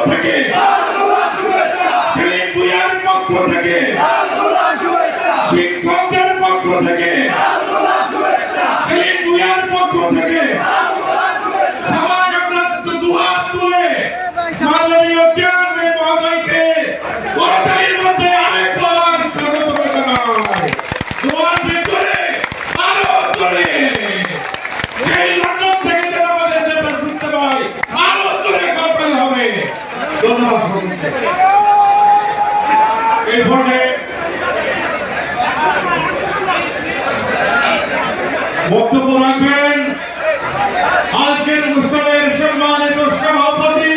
থেকে সেলিম ভুঁইয়ার পক্ষ থেকে শিক্ষকদের পক্ষ থেকে সেলিম ভুঁইয়ার পক্ষ থেকে সবাই আমরা দুহাত তুলে মাননীয় চেয়ারম্যান মহোদয়কে করতালির মধ্যে আরেকবার স্বাগত জানাই। দুহাত করে আরো জোরে এই লন্ডন থেকে যেন আমাদের নেতা শুনতে পাই, আরো জোরে করতালি হবে। ধন্যবাদ। এই ভোটে বক্তব্য রাখবেন আজকের অনুষ্ঠানের সম্মানিত সভাপতি,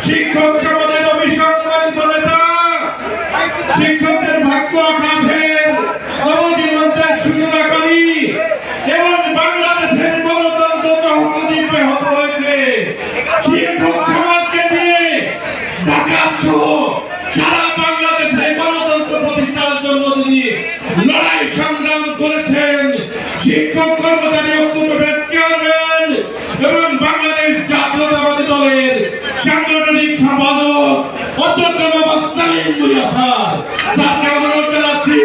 শিক্ষক সমাজের অভিসম্মানিত নেতা, শিক্ষকদের ভাগ্য আকাশের নবজীবনদের সূচনাকারী এবং বাংলাদেশের গণতন্ত্র চৌহদ্দি ব্যাহত হয়েছে শিক্ষক সমাজকে নিয়ে ঢাকা সহ সারা বাংলাদেশে গণতন্ত্র প্রতিষ্ঠার জন্য তিনি লড়াই সংগ্রাম করেছেন। শিক্ষক কর্মচারী ঐক্য বোর্ডের চেয়ারম্যান এবং বাংলাদেশ জাতীয়তাবাদী দলের সাংগঠনিক সম্পাদক অধ্যক্ষ মোহাম্মদ সেলিম ভুঁইয়া স্যার, স্যারকে অনুরোধ জানাচ্ছি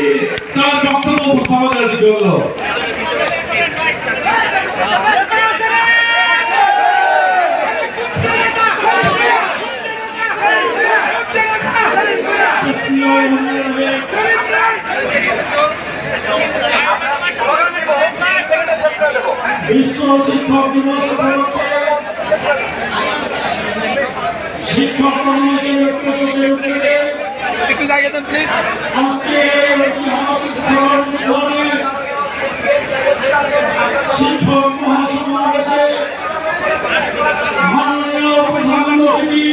তার বক্তব্য উপস্থাপনের জন্য। বিশ্ব শিক্ষক দিবস উপলক্ষে শিক্ষক কর্মচারী ঐক্যজোটের উদ্যোগে আজকে ঐতিহাসিক স্মরণে শিক্ষক মহাসমাবেশে মাননীয় প্রধানমন্ত্রী